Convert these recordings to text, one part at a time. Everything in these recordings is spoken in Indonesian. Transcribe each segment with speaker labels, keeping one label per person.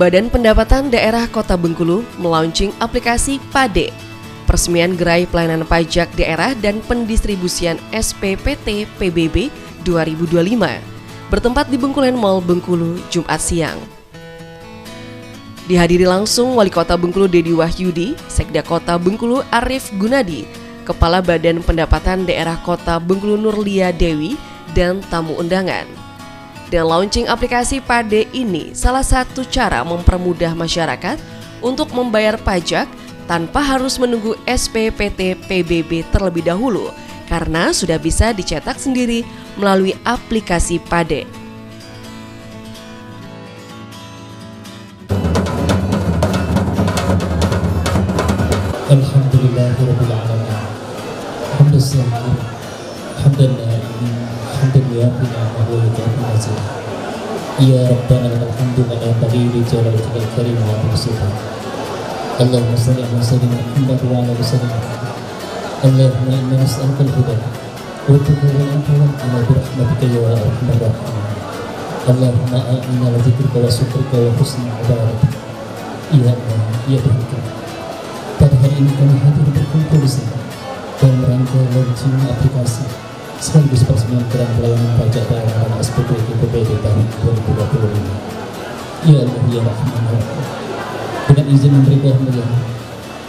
Speaker 1: Badan Pendapatan Daerah Kota Bengkulu melaunching aplikasi PADE, Peresmian Gerai Pelayanan Pajak Daerah dan Pendistribusian SPPT PBB 2025, bertempat di Bengkulen Mall Bengkulu, Jumat siang. Dihadiri langsung Wali Kota Bengkulu Dedi Wahyudi, Sekda Kota Bengkulu Arif Gunadi, Kepala Badan Pendapatan Daerah Kota Bengkulu Nurlia Dewi, dan tamu undangan. Dan launching aplikasi PADE ini salah satu cara mempermudah masyarakat untuk membayar pajak tanpa harus menunggu SPPT PBB terlebih dahulu karena sudah bisa dicetak sendiri melalui aplikasi PADE.
Speaker 2: Alhamdulillahirabbil alamin. Hamdan hamdan ya Rabbana lakal hamdu wa la taghiru jalalikal karim wa bi'sifat. Allahumma salli ala sayyidina Muhammad wa ala sallim. Allahumma inna nas'aluka al-huda wa tuqa wal afwa bi rahmatika ya arhamar rahimin. Allahumma a'inna ala dzikrika wa syukrika wa husni ibadatik. Ya Allah, ya Tuhan. Pada hari ini kami hadir berkumpul di sini dalam rangka launching aplikasi sekaligus peresmian Gerai Pelayanan Pajak Daerah dan SPPT PBB tahun 2020 ini. Ya Allah, ya Rahman, ya Rahim. Dengan izin memberi keahlian,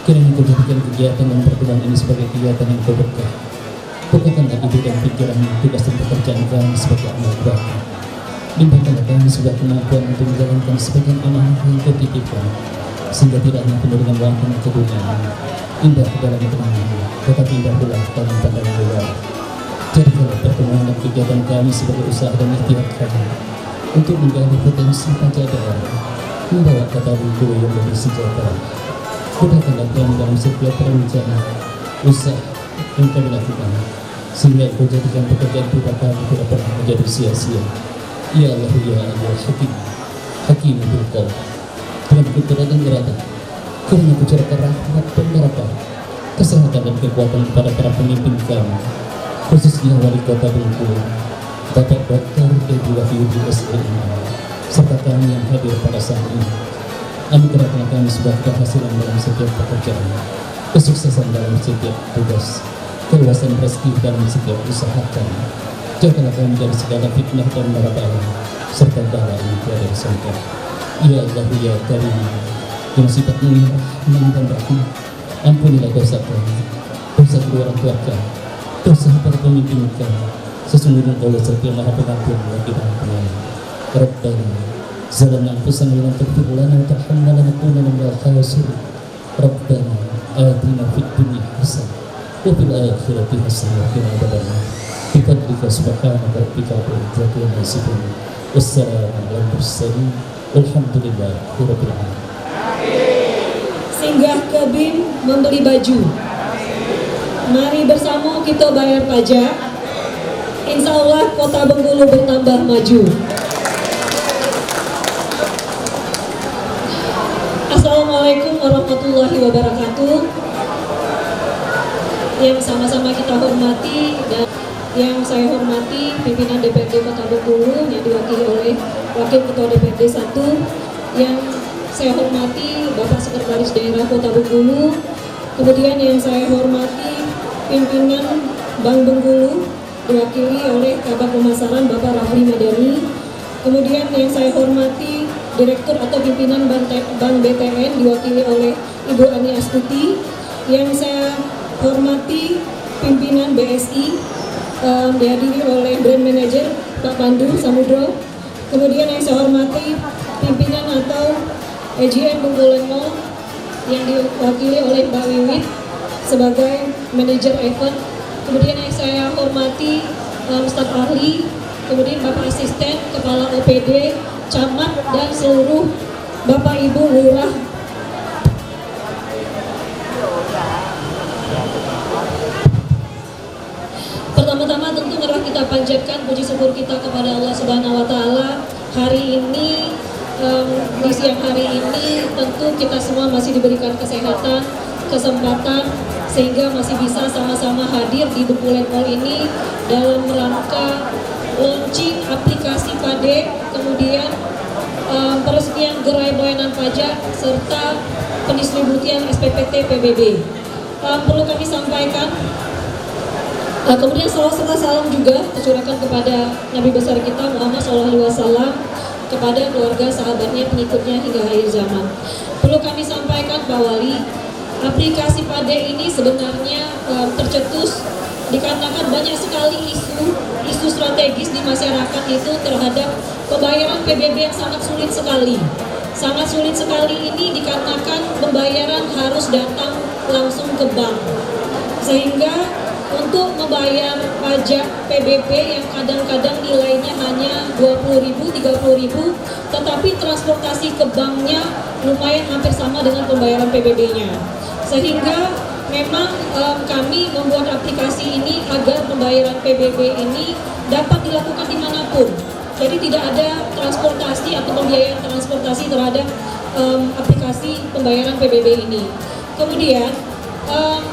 Speaker 2: kiranya Kau jadikan kegiatan dan pertemuan ini sebagai kegiatan yang Kau berkah. Bukakanlah ide dan pikiran, tugas dan pekerjaan kami sebagai anak Bapa. Limpahkanlah kami sudah kemampuan untuk menjalankan sebagian amanah yang Kau titipkan, sehingga tidak hanya penuh dengan wahana kedudukan, indah ke dalam ketenangan, tetapi indah pula dalam pandangan luar. Jadikanlah pertemuan dan kegiatan kami sebagai usaha dan ikhtiar kami untuk menggali potensi pajak daerah, membawa kota Bengkulu yang lebih sejahtera. Mudahkanlah kami dalam setiap perencanaan usaha yang kami lakukan, sehingga Kau jadikan pekerjaan kita kami tidak pernah menjadi sia-sia. Ya Allah, ya Allah, Hakim bil Qaul. Dengan kudrat dan irada, kiranya Kau curahkan rahmat dan barokah, kesehatan dan kekuatan kepada para pemimpin kami, khususnya Wali Kota Bengkulu, Bapak Dr. Dedi Wahyudi SPM, serta kami yang hadir pada saat ini. Anugerahkanlah kami sebuah keberhasilan dalam setiap pekerjaan, kesuksesan dalam setiap tugas, keluasan rezeki dalam setiap usaha kami. Jauhkanlah kami dari segala fitnah dan mara bala, serta bala yang tiada disangka. Ya Allah, ya Karim, yang sifatnya rahman dan rahim, ampunilah dosa kami, dosa kedua orang tua kami, dosa para pemimpin kami. Sesungguhnya Kau setiap maha pengampun lagi maha penyayang. Rabbana zalamna anfusana wa lam taghfir lana wa tarhamna lanakunanna minal khasirin. Rabbana atina fid dunya hasanah wa fil akhirati hasanah wa qina adzabannar. Bi fadlika subhanaka rabbika rabbil izzati amma yasifun. Wassalamu alal mursalin. Alhamdulillahirabbil alamin.
Speaker 3: Singgah ke BIM membeli baju. Mari bersama kita bayar pajak. Insya Allah Kota Bengkulu bertambah maju. Assalamualaikum warahmatullahi wabarakatuh. Yang sama-sama kita hormati dan yang saya hormati pimpinan DPRD Kota Bengkulu yang diwakili oleh Wakil Ketua DPRD 1, yang saya hormati Bapak Sekretaris Daerah Kota Bengkulu, kemudian yang saya hormati pimpinan Bank Bengkulu diwakili oleh Kabag Pemasaran Bapak Rafli Madani, kemudian yang saya hormati Direktur atau pimpinan Bank BTN diwakili oleh Ibu Ani Astuti, yang saya hormati pimpinan BSI dihadiri oleh Brand Manager Pak Pandu Samudro, kemudian yang saya hormati pimpinan atau AGM Bengkulen Mall yang diwakili oleh Mbak Wiwit sebagai manajer event, kemudian yang saya hormati staf ahli, kemudian Bapak Asisten, Kepala OPD, Camat, dan seluruh Bapak Ibu Lurah. Pertama-tama tentu marilah kita panjatkan puji syukur kita kepada Allah Subhanahu wa Ta'ala. Hari ini di siang hari ini tentu kita semua masih diberikan kesehatan, kesempatan, sehingga masih bisa sama-sama hadir di Bengkulen Mall ini dalam rangka launching aplikasi PADE, kemudian peresmian gerai pelayanan pajak serta pendistributian SPPT PBB. Perlu kami sampaikan, kemudian salam juga tercurahkan kepada Nabi besar kita Muhammad SAW, kepada keluarga, sahabatnya, pengikutnya hingga akhir zaman. Perlu kami sampaikan Pak Wali, aplikasi PADE ini sebenarnya tercetus dikarenakan banyak sekali isu strategis di masyarakat itu terhadap pembayaran PBB yang sangat sulit sekali. Sangat sulit sekali ini dikarenakan pembayaran harus datang langsung ke bank. Sehingga untuk membayar pajak PBB yang kadang-kadang nilainya hanya 20.000, 30.000, tetapi transportasi ke banknya lumayan hampir sama dengan pembayaran PBB-nya. Sehingga memang kami membuat aplikasi ini agar pembayaran PBB ini dapat dilakukan dimanapun. Jadi tidak ada transportasi atau pembiayaan transportasi terhadap aplikasi pembayaran PBB ini. Kemudian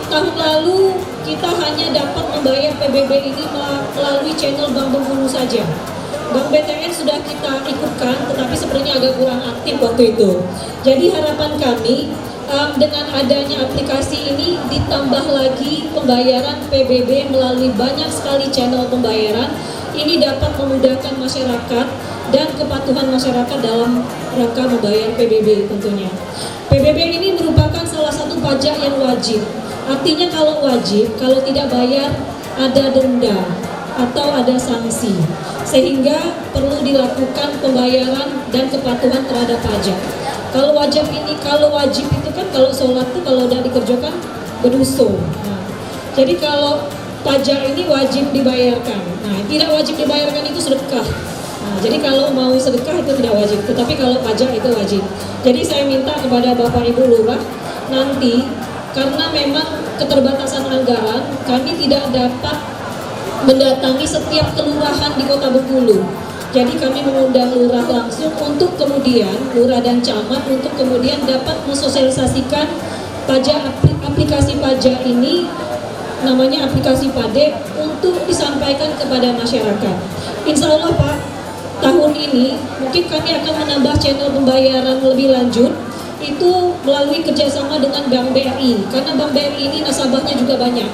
Speaker 3: tahun lalu kita hanya dapat membayar PBB ini melalui channel Bank Bengkulu saja. Bank BTN sudah kita ikutkan, tetapi sepertinya agak kurang aktif waktu itu. Jadi harapan kami dengan adanya aplikasi ini ditambah lagi pembayaran PBB melalui banyak sekali channel pembayaran, ini dapat memudahkan masyarakat dan kepatuhan masyarakat dalam rangka membayar PBB tentunya. PBB ini merupakan salah satu pajak yang wajib. Artinya kalau wajib, kalau tidak bayar ada denda atau ada sanksi. Sehingga perlu dilakukan pembayaran dan kepatuhan terhadap pajak. Kalau wajib itu kan kalau sholat itu kalau udah dikerjakan berdosa. Nah, jadi kalau pajak ini wajib dibayarkan. Nah, tidak wajib dibayarkan itu sedekah. Nah, jadi kalau mau sedekah itu tidak wajib, tetapi kalau pajak itu wajib. Jadi saya minta kepada Bapak Ibu Lurah nanti, karena memang keterbatasan anggaran, kami tidak dapat mendatangi setiap kelurahan di Kota Bengkulu. Jadi kami mengundang lurah langsung untuk kemudian, lurah dan camat untuk kemudian dapat mensosialisasikan aplikasi pajak ini, namanya aplikasi PADE, untuk disampaikan kepada masyarakat. Insya Allah Pak, tahun ini mungkin kami akan menambah channel pembayaran lebih lanjut, itu melalui kerjasama dengan Bank BRI, karena Bank BRI ini nasabahnya juga banyak.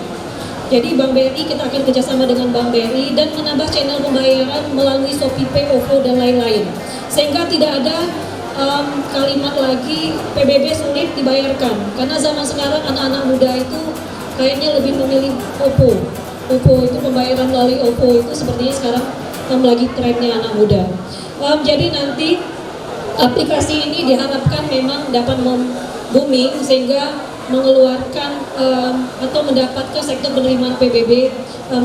Speaker 3: Jadi Bank BRI, kita akan kerjasama dengan Bank BRI dan menambah channel pembayaran melalui ShopeePay, OVO, dan lain-lain. Sehingga tidak ada kalimat lagi PBB sulit dibayarkan. Karena zaman sekarang anak-anak muda itu kayaknya lebih memilih OVO. OVO itu pembayaran melalui OVO itu sepertinya sekarang lagi trennya anak muda. Jadi nanti aplikasi ini diharapkan memang dapat booming sehingga mengeluarkan atau mendapatkan sektor penerimaan PBB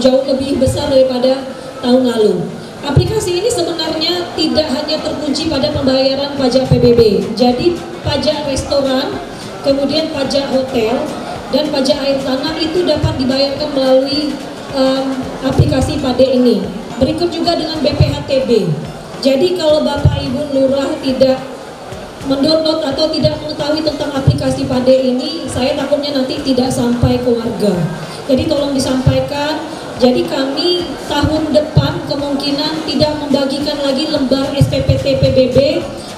Speaker 3: jauh lebih besar daripada tahun lalu. Aplikasi ini sebenarnya tidak hanya terkunci pada pembayaran pajak PBB. Jadi pajak restoran, kemudian pajak hotel, dan pajak air tanah itu dapat dibayarkan melalui aplikasi PADE ini. Berikut juga dengan BPHTB. Jadi kalau Bapak Ibu Lurah tidak mendownload atau tidak mengetahui tentang aplikasi PADE ini, saya takutnya nanti tidak sampai ke warga. Jadi tolong disampaikan. Jadi kami tahun depan kemungkinan tidak membagikan lagi lembar SPPT PBB,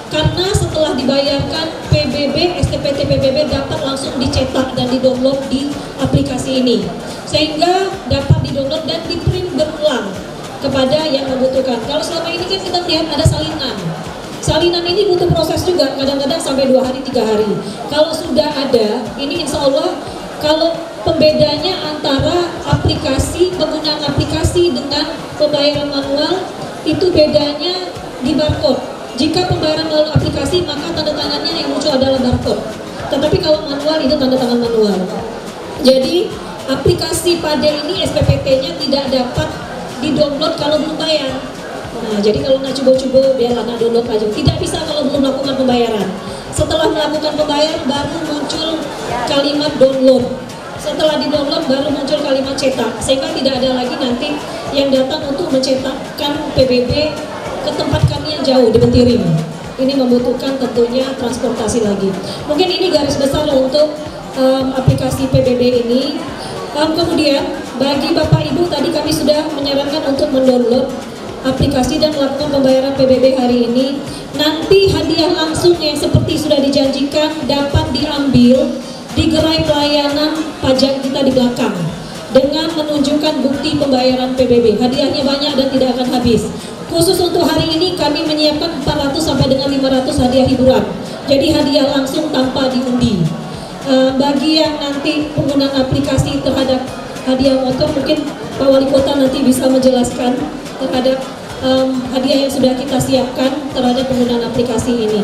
Speaker 3: karena setelah dibayarkan PBB, SPPT PBB dapat langsung dicetak dan didownload di aplikasi ini, sehingga dapat didownload dan diprint berulang kepada yang membutuhkan. Kalau selama ini kan kita melihat ada salinan. Salinan ini butuh proses juga, kadang-kadang sampai 2 hari, 3 hari. Kalau sudah ada, ini insya Allah kalau pembedanya antara penggunaan aplikasi dengan pembayaran manual, itu bedanya di barcode. Jika pembayaran melalui aplikasi, maka tanda tangannya yang muncul adalah barcode. Tetapi kalau manual, itu tanda tangan manual. Jadi aplikasi PADE ini SPPT-nya tidak dapat di-download kalau belum bayar. Nah, jadi kalau nggak coba-coba biarlah nggak download aja. Tidak bisa kalau belum melakukan pembayaran. Setelah melakukan pembayaran baru muncul kalimat download. Setelah di-download baru muncul kalimat cetak. Sehingga tidak ada lagi nanti yang datang untuk mencetakkan PBB ke tempat kami yang jauh di Bentirim. Ini membutuhkan tentunya transportasi lagi. Mungkin ini garis besar untuk aplikasi PBB ini. Kemudian bagi Bapak Ibu tadi kami sudah menyarankan untuk mendownload. aplikasi dan melakukan pembayaran PBB hari ini, nanti hadiah langsung yang seperti sudah dijanjikan dapat diambil di gerai pelayanan pajak kita di belakang dengan menunjukkan bukti pembayaran PBB. Hadiahnya banyak dan tidak akan habis. Khusus untuk hari ini kami menyiapkan 400 sampai dengan 500 hadiah hiburan. Jadi hadiah langsung tanpa diundi. Bagi yang nanti penggunaan aplikasi terhadap hadiah motor, mungkin Pak Wali Kota nanti bisa menjelaskan terhadap hadiah yang sudah kita siapkan terhadap penggunaan aplikasi ini.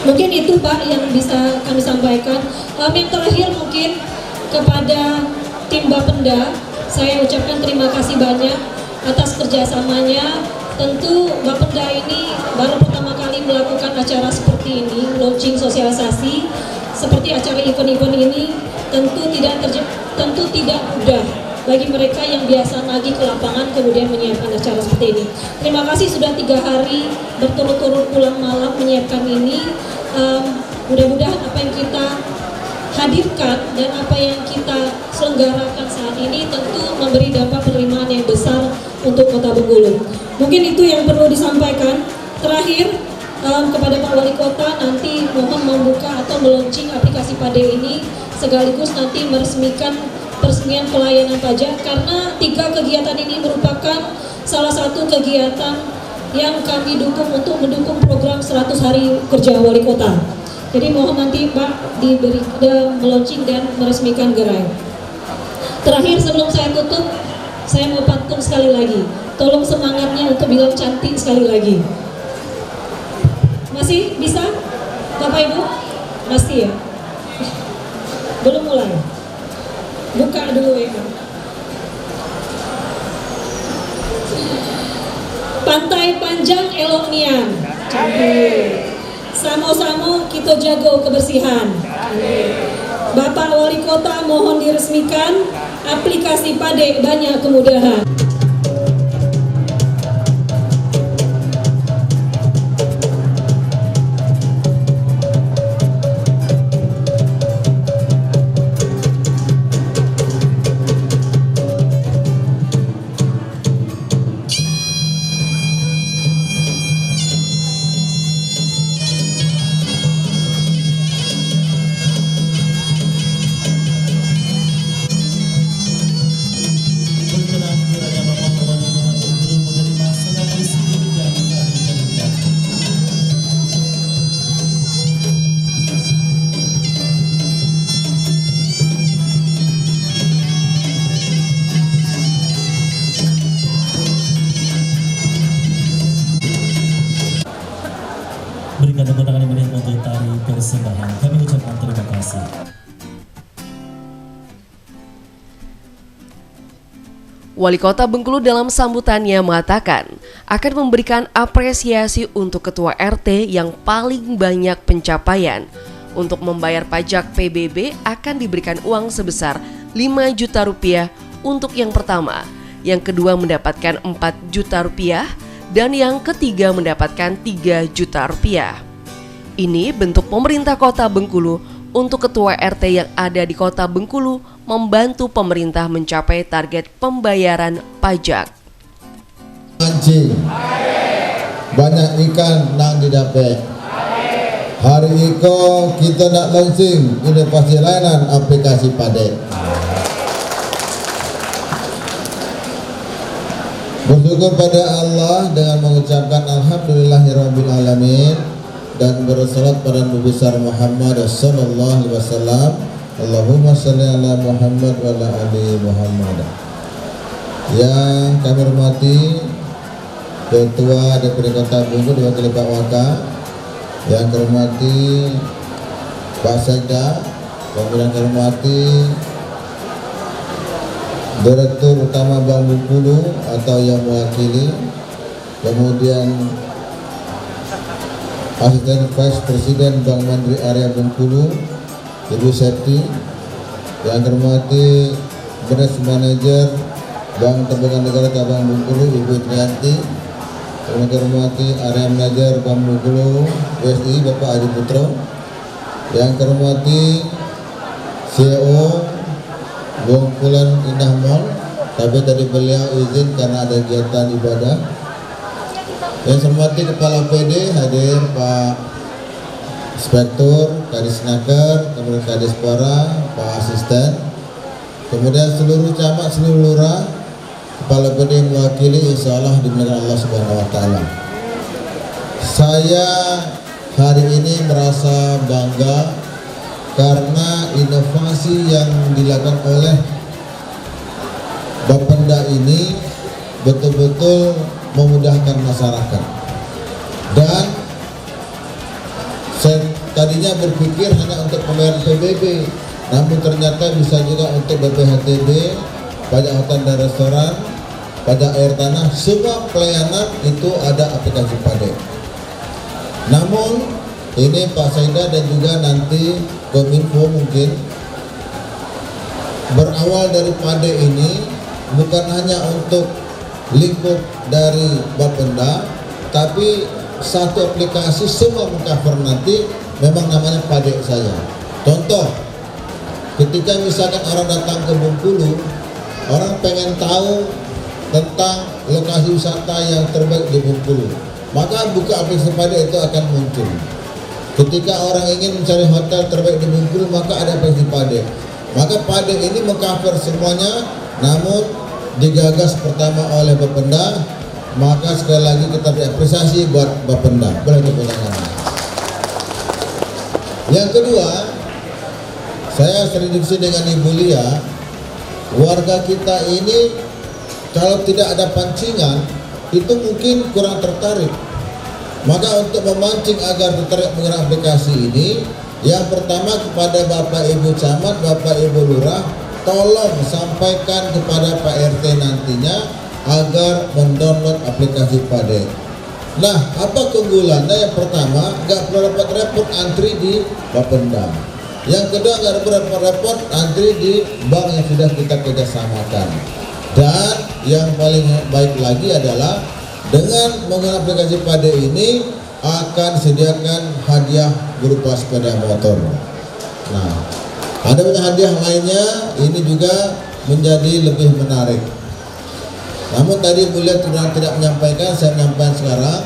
Speaker 3: Mungkin itu Pak yang bisa kami sampaikan. Yang terakhir mungkin kepada tim Bapenda, saya ucapkan terima kasih banyak atas kerjasamanya. Tentu Bapenda ini baru pertama kali melakukan acara seperti ini, launching sosialisasi seperti acara event-event ini. Tentu tidak mudah bagi mereka yang biasa lagi ke lapangan kemudian menyiapkan acara seperti ini. Terima kasih sudah 3 hari berturut-turut pulang malam menyiapkan ini. Mudah-mudahan apa yang kita hadirkan dan apa yang kita selenggarakan saat ini tentu memberi dampak penerimaan yang besar untuk Kota Bengkulu. Mungkin itu yang perlu disampaikan. Terakhir, kepada Pak Wali Kota nanti mohon membuka atau meluncing aplikasi PADE ini sekaligus nanti meresmikan peresmian pelayanan pajak, karena 3 kegiatan ini merupakan salah satu kegiatan yang kami dukung untuk mendukung program 100 hari kerja Wali Kota. Jadi mohon nanti Pak diberi meluncing dan meresmikan gerai. Terakhir sebelum saya tutup, saya mau pantun sekali lagi. Tolong semangatnya untuk bilang cantik sekali lagi. Masih bisa? Bapak Ibu? Masih ya? Belum mulai? Buka dulu ya. Pantai panjang elok nian. Cantik. Samo-samo kita jago kebersihan. Bapak Wali Kota mohon diresmikan aplikasi PADE banyak kemudahan.
Speaker 2: Berikan tepuk tangan yang meriah untuk tari persembahan. Kami ucapkan terima kasih.
Speaker 1: Wali Kota Bengkulu dalam sambutannya mengatakan akan memberikan apresiasi untuk Ketua RT yang paling banyak pencapaian. Untuk membayar pajak PBB akan diberikan uang sebesar 5 juta rupiah untuk yang pertama, yang kedua mendapatkan 4 juta rupiah, dan yang ketiga mendapatkan 3 juta rupiah. Ini bentuk pemerintah Kota Bengkulu untuk Ketua RT yang ada di Kota Bengkulu membantu pemerintah mencapai target pembayaran pajak.
Speaker 4: Mancing, banyak ikan nang didapat. Hari ini kita nak launching inovasi layanan aplikasi PADE. Bersyukur pada Allah dengan mengucapkan Alhamdulillahirabbil alamin dan bersalawat pada Nabi besar Muhammad sallallahu alaihi wasallam. Allahumma shalli ala Muhammad wa ala ali Muhammad. Yang kami hormati Ketua DPD Kota Bengkulu diwakili Pak Waka, yang kami hormati Pak Sekda, kemudian kami hormati Direktur Utama Bank Bengkulu atau yang mewakili, kemudian Asisten Vice Presiden Bank Mandiri Area Bengkulu Ibu Septi, yang terhormati Branch Manager Bank Tabungan Negara Cabang Bengkulu Ibu Trianti, yang terhormati Area Manager Bank Bengkulu BSI Bapak Adi Putro, yang terhormati CEO Bengkulan Indah Mall, tapi tadi beliau izin karena ada kegiatan ibadah. Yang saya hormati Kepala PD hadir Pak Inspektur, Kadisnaker, kemudian Kadispora, Pak Asisten, kemudian seluruh camat, seluruh lurah, Kepala PD yang mewakili, insya Allah dimuliakan Allah Subhanahu Wa Taala. Saya hari ini merasa bangga karena inovasi yang dilakukan oleh Bapenda ini betul-betul memudahkan masyarakat. Dan saya tadinya berpikir hanya untuk pembayaran PBB, namun ternyata bisa juga untuk BPHTB, pajak hotel dan restoran, pajak air tanah, semua pelayanan itu ada aplikasi PADE. Namun ini Pak Saida dan juga nanti Kominfo mungkin berawal dari PADE ini bukan hanya untuk lingkup dari Bapenda, tapi satu aplikasi semua mengcover nanti memang namanya PADE saja. Contoh, ketika misalkan orang datang ke Bengkulu, orang pengen tahu tentang lokasi wisata yang terbaik di Bengkulu, maka buka aplikasi PADE itu akan muncul. Ketika orang ingin mencari hotel terbaik di Bengkulu, maka ada aplikasi PADE. Maka PADE ini mengcover semuanya, namun digagas pertama oleh Bapenda, maka sekali lagi kita berapresiasi buat Bapenda. Boleh tepuk tangan. Yang kedua, saya sering diskusi dengan Ibu Lia, warga kita ini kalau tidak ada pancingan itu mungkin kurang tertarik. Maka untuk memancing agar tertarik menggunakan aplikasi ini, yang pertama kepada Bapak Ibu Camat, Bapak Ibu Lurah, tolong sampaikan kepada Pak RT nantinya agar mendownload aplikasi PADE. Nah, apa keunggulannya? Yang pertama, nggak perlu repot-repot antri di Bapenda. Yang kedua, nggak perlu repot-repot antri di bank yang sudah kita kerjasamakan. Dan yang paling baik lagi adalah dengan menggunakan aplikasi PADE ini akan sediakan hadiah berupa sepeda motor. Nah, ada banyak hadiah lainnya, ini juga menjadi lebih menarik. Namun tadi beliau tidak menyampaikan, saya menyampaikan sekarang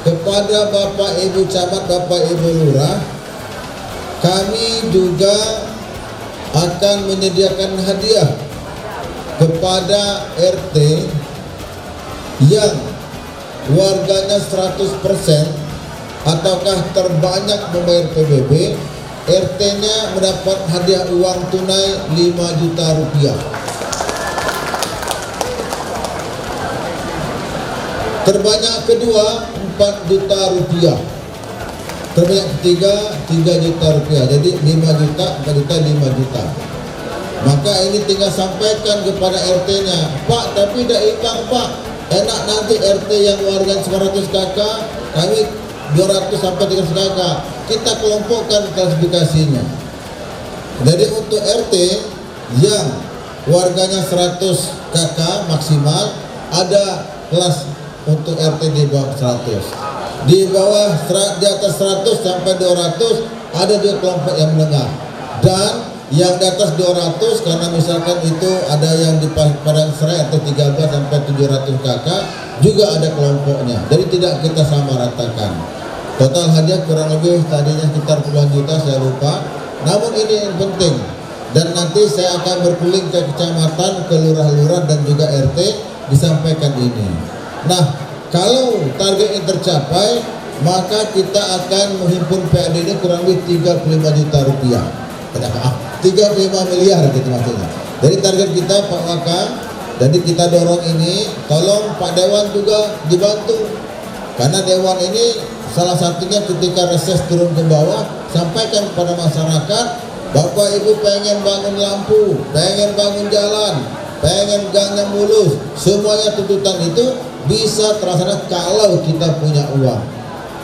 Speaker 4: kepada Bapak Ibu Camat, Bapak Ibu Lurah, kami juga akan menyediakan hadiah kepada RT yang warganya 100% ataukah terbanyak membayar PBB. RT-nya mendapat hadiah uang tunai 5 juta rupiah. Terbanyak kedua 4 juta rupiah. Terbanyak ketiga 3 juta rupiah. Jadi 5 juta, 4 juta, 5 juta. Maka ini tinggal sampaikan kepada RT-nya, Pak, tapi tidak imbang Pak. Enak nanti RT yang warga 900 KK, kami 200 sampai 300 KK. Kita kelompokkan klasifikasinya. Jadi untuk RT yang warganya 100 KK maksimal, ada kelas untuk RT di bawah 100. Di bawah di atas 100 sampai 200 ada juga kelompok yang menengah. Dan yang di atas 200 karena misalkan itu ada yang di Padang Serai atau 13 sampai 700 KK juga ada kelompoknya. Jadi tidak kita samaratakan. Total hadiah kurang lebih tadinya sekitar puluhan juta, saya lupa. Namun ini yang penting. Dan nanti saya akan berkeliling ke kecamatan, ke lurah-lurah dan juga RT disampaikan ini. Nah, kalau target ini tercapai, maka kita akan menghimpun PAD ini kurang lebih 35 juta rupiah. 35 miliar gitu maksudnya. Jadi target kita Pak Waka, jadi kita dorong ini, tolong Pak Dewan juga dibantu. Karena Dewan ini salah satunya ketika reses turun ke bawah, sampaikan kepada masyarakat, Bapak Ibu pengen bangun lampu, pengen bangun jalan, pengen gangnya mulus, semuanya tuntutan itu bisa terlaksana kalau kita punya uang.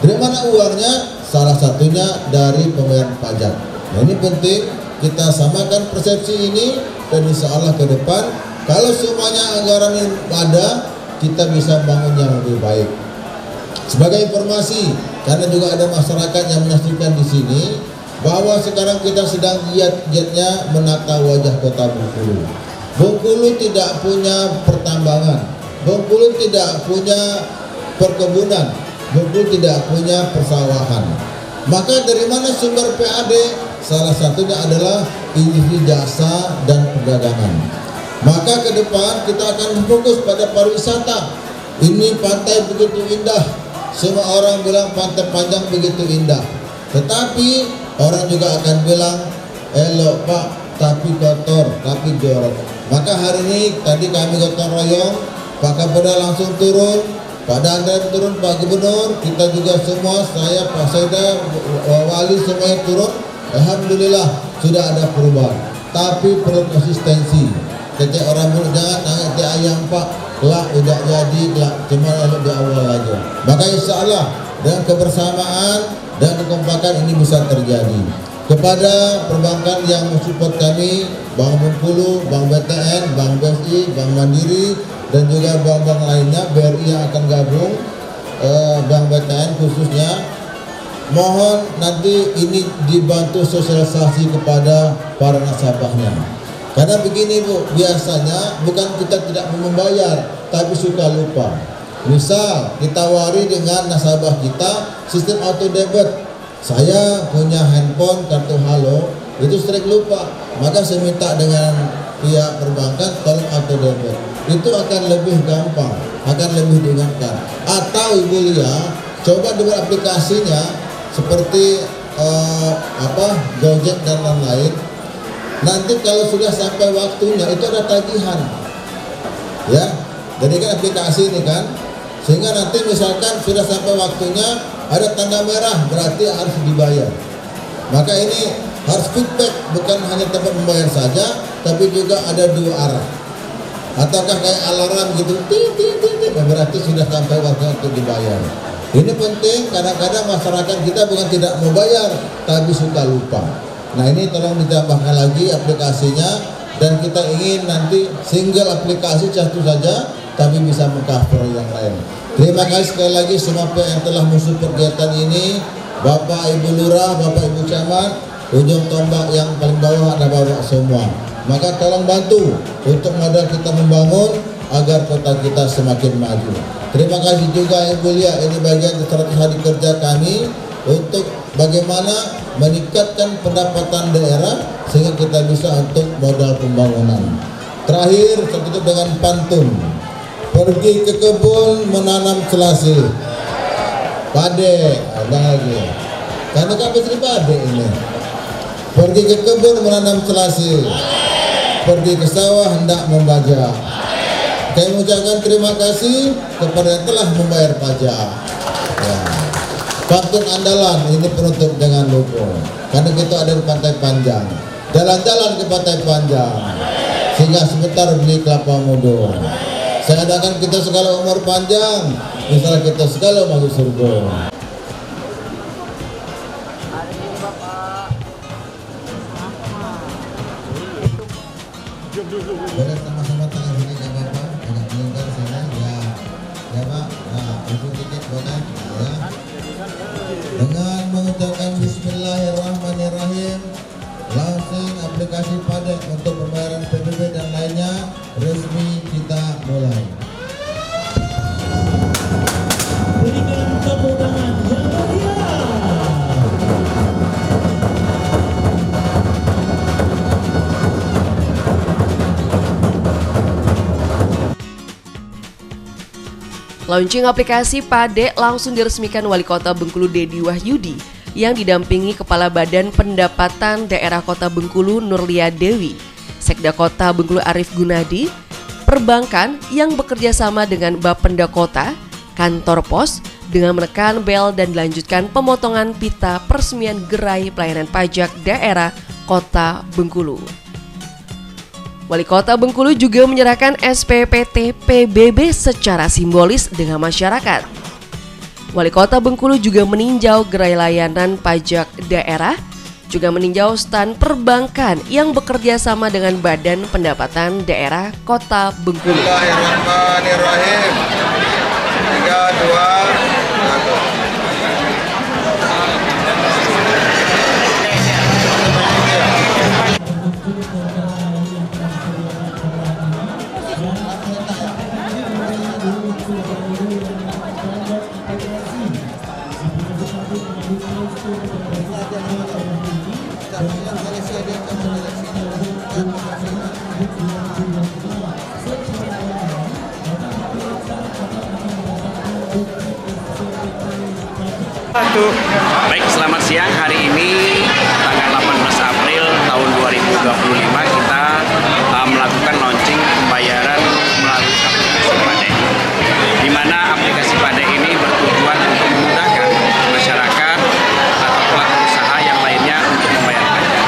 Speaker 4: Dari mana uangnya? Salah satunya dari pembayaran pajak. Nah, ini penting kita samakan persepsi ini, dan insya Allah ke depan kalau semuanya anggaran ini ada, kita bisa bangun yang lebih baik. Sebagai informasi, karena juga ada masyarakat yang menyaksikan di sini, bahwa sekarang kita sedang giat-giatnya menata wajah kota Bengkulu. Bengkulu tidak punya pertambangan, Bengkulu tidak punya perkebunan, Bengkulu tidak punya persawahan. Maka dari mana sumber PAD? Salah satunya adalah industri jasa dan perdagangan. Maka ke depan kita akan fokus pada pariwisata. Ini pantai begitu indah. Semua orang bilang Pantai Panjang begitu indah. Tetapi orang juga akan bilang, elok Pak, tapi kotor, tapi jorok. Maka hari ini tadi kami gotong royong, Pak Kapolda langsung turun, Pak Dandan turun, Pak Gubernur, kita juga semua, saya, Pak Seda, Wali semuanya turun. Alhamdulillah sudah ada perubahan. Tapi perlu konsistensi. Ketika orang bilang jangan nangis di ayam Pak, lah udah jadi, lah cuma di awal aja. Maka insya Allah dengan kebersamaan dan kekompakan ini bisa terjadi. Kepada perbankan yang mensupport kami, Bank Bengkulu, Bank BTN, Bank BSI, Bank Mandiri, dan juga bank-bank lainnya, BRI yang akan gabung, Bank BTN khususnya, mohon nanti ini dibantu sosialisasi kepada para nasabahnya. Karena begini Bu, biasanya bukan kita tidak mau membayar, tapi suka lupa. Misal kita wari dengan nasabah kita sistem auto debit. Saya punya handphone kartu Halo, itu sering lupa. Maka saya minta dengan pihak perbankan tolong auto debit. Itu akan lebih gampang, akan lebih diingatkan. Atau Ibu Lia, coba dengan aplikasinya seperti Gojek dan lain-lain. Nanti kalau sudah sampai waktunya itu ada tagihan. Ya. Jadi kan aplikasi ini kan, sehingga nanti misalkan sudah sampai waktunya ada tanda merah, berarti harus dibayar. Maka ini harus feedback, bukan hanya tempat membayar saja, tapi juga ada dua arah. Ataukah kayak alarm gitu, berarti sudah sampai waktu untuk dibayar. Ini penting, kadang-kadang masyarakat kita bukan tidak mau bayar, tapi suka lupa. Nah ini tolong ditambahkan lagi aplikasinya, dan kita ingin nanti single aplikasi satu saja, tapi bisa mengcover yang lain. Terima kasih sekali lagi semua pihak yang telah mensupport kegiatan ini, Bapak Ibu Lurah, Bapak Ibu Camat, ujung tombak yang paling bawah ada Bapak semua. Maka tolong bantu untuk modal kita membangun agar kota kita semakin maju. Terima kasih juga Ibu Lia, ini bagian 100 hari kerja kami untuk bagaimana meningkatkan pendapatan daerah sehingga kita bisa untuk modal pembangunan. Terakhir, saya tutup dengan pantun. Pergi ke kebun menanam selasi, pade, ada lagi. Karena kan pasti pade ini. Pergi ke kebun menanam selasi, pergi ke sawah hendak membajak. Kami mengucapkan terima kasih kepada yang telah membayar pajak. Ya. Pantun andalan ini penutup dengan lupa. Karena kita ada di Pantai Panjang. Jalan-jalan ke Pantai Panjang, sehingga sebentar beli kelapa muda. Saya adakan kita segala umur panjang, misalnya kita segala masuk surga. Boleh sama-sama tangan sini ya Bapak, agak melingkar sana ya, ya Pak. Nah, ujung dikit boleh, ya. Dengan mengucapkan Bismillahirrahmanirrahim, launching aplikasi PADE untuk pembayaran PBB dan lainnya resmi kita mulai.
Speaker 5: Berikan tepuk tangan yang meriah.
Speaker 1: Launching aplikasi PADE langsung diresmikan Wali Kota Bengkulu Dedi Wahyudi yang didampingi Kepala Badan Pendapatan Daerah Kota Bengkulu Nurlia Dewi, Sekda Kota Bengkulu Arif Gunadi, perbankan yang bekerja sama dengan Bapenda Kota, kantor pos dengan menekan bel dan dilanjutkan pemotongan pita peresmian gerai pelayanan pajak daerah Kota Bengkulu. Wali Kota Bengkulu juga menyerahkan SPPT PBB secara simbolis dengan masyarakat. Wali Kota Bengkulu juga meninjau gerai layanan pajak daerah, juga meninjau stan perbankan yang bekerja sama dengan Badan Pendapatan Daerah Kota Bengkulu.
Speaker 4: Bismillahirrahmanirrahim. 3, 2, 1.
Speaker 6: Baik, selamat siang. Hari ini tanggal 18 April tahun 2025 kita melakukan launching pembayaran melalui aplikasi Pade. Di mana aplikasi Pade ini bertujuan untuk memudahkan masyarakat atau pelaku usaha yang lainnya untuk membayar pajak.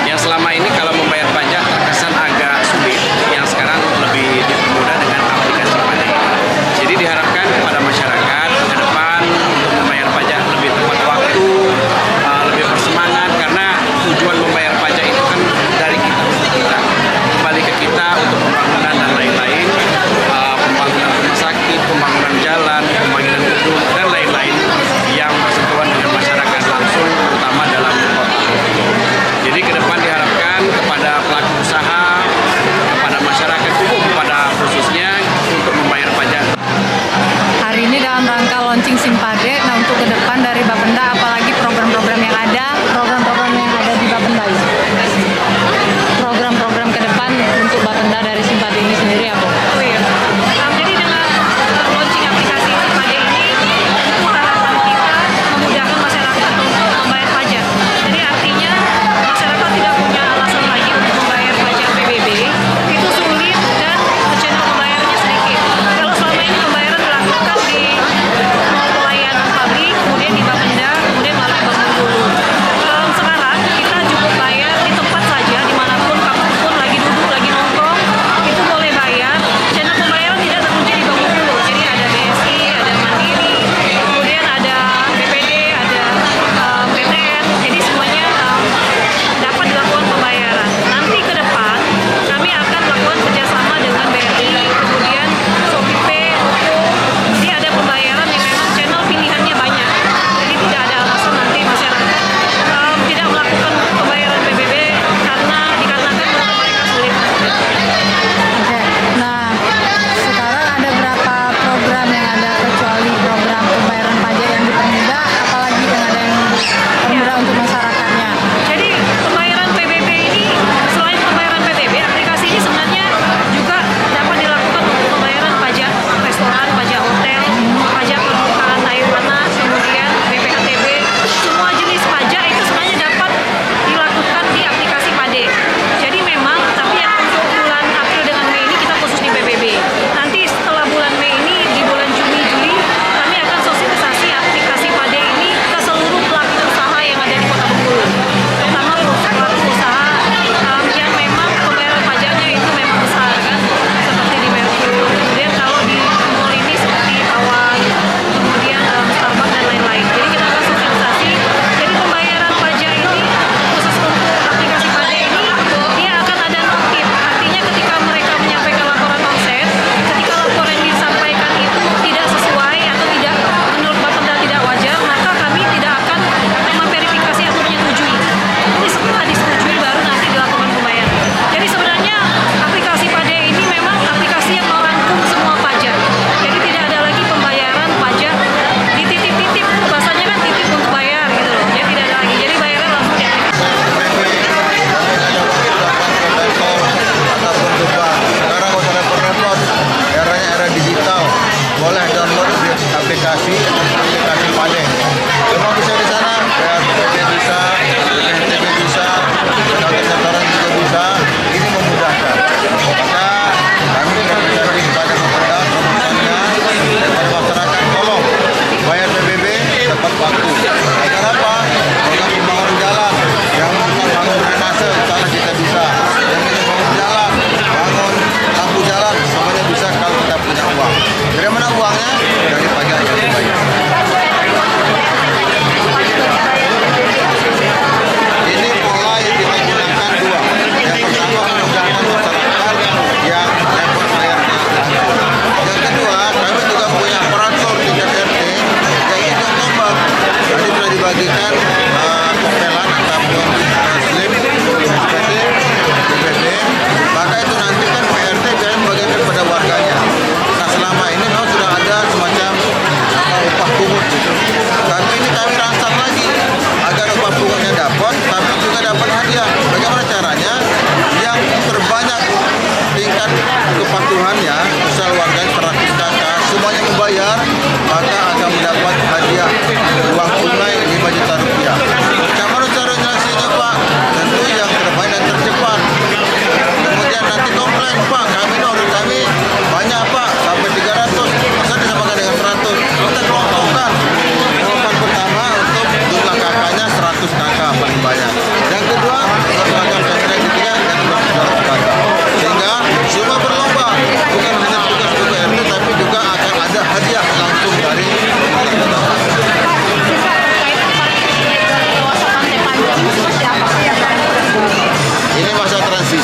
Speaker 6: Yang selama ini kalau membayar pajak terkesan agak sulit, yang sekarang lebih dipermudah dengan aplikasi Pade ini. Jadi diharapkan kepada masyarakat ke depan untuk membayar pajak lebih tepat waktu, lebih bersemangat, karena tujuan membayar pajak itu kan dari kita untuk kita, kembali ke kita untuk pembangunan dan lain-lain, pembangunan rumah sakit, pembangunan jalan, pembangunan gedung dan lain-lain yang bersentuhan dengan masyarakat langsung, terutama dalam kota. Jadi ke depan diharapkan kepada pelaku usaha, kepada masyarakat umum pada khususnya untuk membayar pajak.
Speaker 7: Hari ini dalam rangka launching Simpade, nah untuk ke depan dari Bapenda, apalagi program-program yang ada di Bapenda ya. Program-program ke depan untuk Bapenda dari Simpade ini sendiri apa?
Speaker 8: Oh iya. Jadi dengan launching aplikasi Simpade ini, itu harapan kita memudahkan masyarakat untuk membayar pajak. Jadi artinya masyarakat tidak punya alasan lagi untuk membayar pajak PBB. Itu sulit dan channel pembayarannya sedikit. Kalau selama ini pembayaran dilakukan di mall pelayanan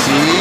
Speaker 9: sini